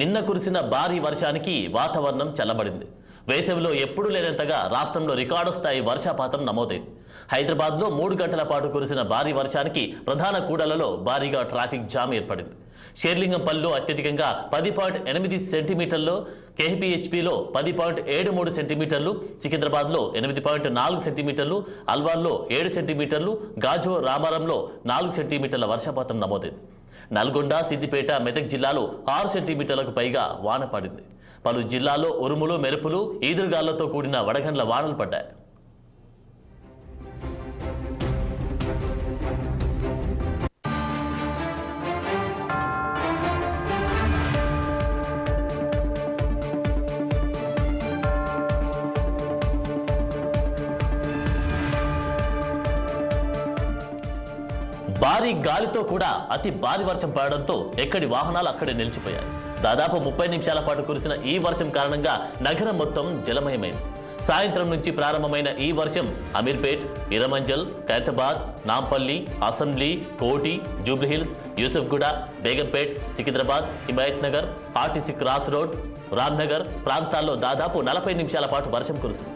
నిన్న కురిసిన భారీ వర్షానికి వాతావరణం చల్లబడింది. వేసవిలో ఎప్పుడూ లేనంతగా రాష్ట్రంలో రికార్డు స్థాయి వర్షపాతం నమోదైంది. హైదరాబాద్లో 3 గంటల పాటు కురిసిన భారీ వర్షానికి ప్రధాన కూడళ్లలో భారీగా ట్రాఫిక్ జామ్ ఏర్పడింది. షేర్లింగంపల్లిలో అత్యధికంగా 10.8 సెంటీమీటర్లు, కేపీహెచ్పీలో 10.73 సెంటీమీటర్లు, సికింద్రాబాద్లో 8.4 సెంటీమీటర్లు, అల్వాల్లో 7 సెంటీమీటర్లు, గాజో రామారంలో 4 సెంటీమీటర్ల వర్షపాతం నమోదైంది. నల్గొండ, సిద్దిపేట, మెదక్ జిల్లాలో 6 సెంటీమీటర్లకు పైగా వాన పడింది. పలు జిల్లాల్లో ఉరుములు, మెరుపులు, ఈదురుగాళ్లతో కూడిన వడగండ్ల వానలు పడ్డాయి. భారీ గాలితో కూడా అతి భారీ వర్షం పడడంతో ఎక్కడి వాహనాలు అక్కడే నిలిచిపోయాయి. దాదాపు 30 నిమిషాల పాటు కురిసిన ఈ వర్షం కారణంగా నగరం మొత్తం జలమయమైంది. సాయంత్రం నుంచి ప్రారంభమైన ఈ వర్షం అమీర్పేట్, ఇరమంజల్, ఖైరతాబాద్, నాంపల్లి, అసెంబ్లీ, కోటి, Jubilee Hills, Yousufguda, Begumpet, Secunderabad, Himayat Nagar, RTC cross road, Ramnagar ప్రాంతాల్లో దాదాపు 40 నిమిషాల పాటు వర్షం కురిసింది.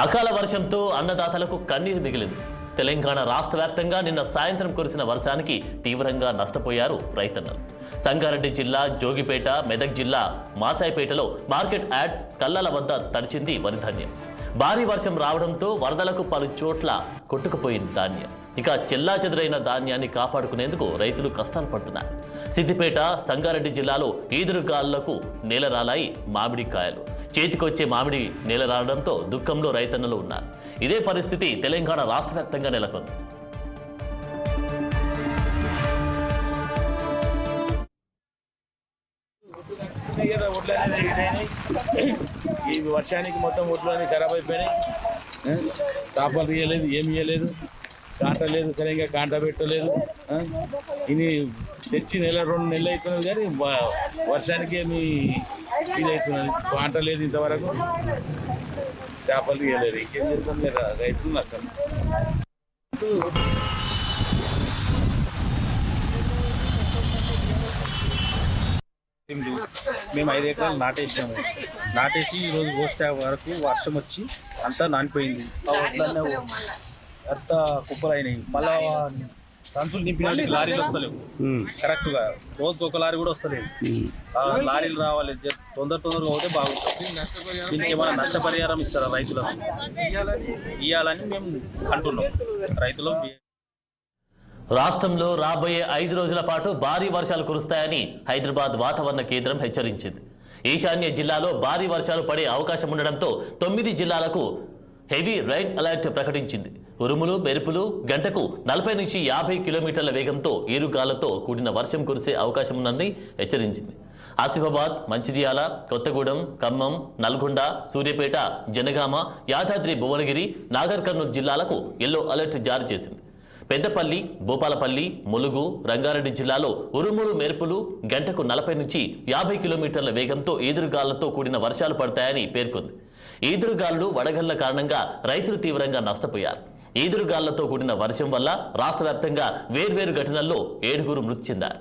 అకాల వర్షంతో అన్నదాతలకు కన్నీరు మిగిలింది. తెలంగాణ రాష్ట్ర వ్యాప్తంగా నిన్న సాయంత్రం కురిసిన వర్షానికి తీవ్రంగా నష్టపోయారు రైతన్నలు. సంగారెడ్డి జిల్లా జోగిపేట, మెదక్ జిల్లా మాసాయిపేటలో మార్కెట్ యార్డ్ కళ్ళల వద్ద తడిచింది వరి ధాన్యం. భారీ వర్షం రావడంతో వరదలకు పలు చోట్ల కొట్టుకుపోయింది ధాన్యం. ఇక చెల్లాచెదురైన ధాన్యాన్ని కాపాడుకునేందుకు రైతులు కష్టాలు పడుతున్నారు. సిద్దిపేట, సంగారెడ్డి జిల్లాలో ఈదురుగాళ్లకు నేలరాలాయి మామిడికాయలు. చేతికొచ్చే మామిడి నేలరాలడంతో దుఃఖంలో రైతన్నలు ఉన్నారు. ఇదే పరిస్థితి తెలంగాణ రాష్ట్ర వ్యాప్తంగా నెలకొంది. ఈ వర్షానికి మొత్తం ఒడ్లు ఖరాబ్ అయిపోయినాయి. తాపాలు తీయలేదు, ఏమి ఇయ్యలేదు, కాంట లేదు, సరిగ్గా కాంట పెట్టలేదు. ఇని తెచ్చి 1-2 నెలలు అవుతున్నది కానీ వర్షానికి ఏమి ఇది అవుతున్నది. కాంట లేదు, ఇంతవరకు చేపలు తీయలేదు. ఇంకేం చేస్తాం లేదా, రైతులు నష్టం. మేము 5 ఎకరాలు నాటేసాము. నాటేసి ఈరోజు గోష్ట వరకు వర్షం వచ్చి అంతా నానిపోయింది. ఆ వడ్లన్నీ అంతా కుప్పలైనాయి. మళ్ళా సంచులు నింపిన లారీలు వస్తలేవు కరెక్ట్గా. రోజుకి ఒక లారీ కూడా వస్తలేదు. లారీలు రావాలి, తొందరగా పోతే బాగుంటుంది. దీనికి ఏమైనా నష్టపరిహారం ఇస్తారా రైతులకు? ఇవ్వాలని మేము అంటున్నాం రైతులకు. రాష్ట్రంలో రాబోయే 5 రోజుల పాటు భారీ వర్షాలు కురుస్తాయని హైదరాబాద్ వాతావరణ కేంద్రం హెచ్చరించింది. ఈశాన్య జిల్లాలో భారీ వర్షాలు పడే అవకాశం ఉండడంతో 9 జిల్లాలకు హెవీ రైన్ అలర్ట్ ప్రకటించింది. ఉరుములు, మెరుపులు, గంటకు 40 నుంచి 50 కిలోమీటర్ల వేగంతో ఈరుగాలతో కూడిన వర్షం కురిసే అవకాశం ఉందని హెచ్చరించింది. ఆసిఫాబాద్, మంచిర్యాల, కొత్తగూడెం, ఖమ్మం, నల్గొండ, సూర్యాపేట, జనగామ, యాదాద్రి భువనగిరి, నాగర్ కర్నూలు జిల్లాలకు ఎల్లో అలర్ట్ జారీ చేసింది. పెద్దపల్లి, భూపాలపల్లి, ములుగు, రంగారెడ్డి జిల్లాలో ఉరుములు, మెరుపులు, గంటకు 40 నుంచి 50 కిలోమీటర్ల వేగంతో ఈదురుగాళ్లతో కూడిన వర్షాలు పడతాయని పేర్కొంది. ఈదురుగాళ్లు, వడగళ్ల కారణంగా రైతులు తీవ్రంగా నష్టపోయారు. ఈదురుగాళ్లతో కూడిన వర్షం వల్ల రాష్ట్ర వ్యాప్తంగా వేర్వేరు ఘటనల్లో 7 మృతి చెందారు.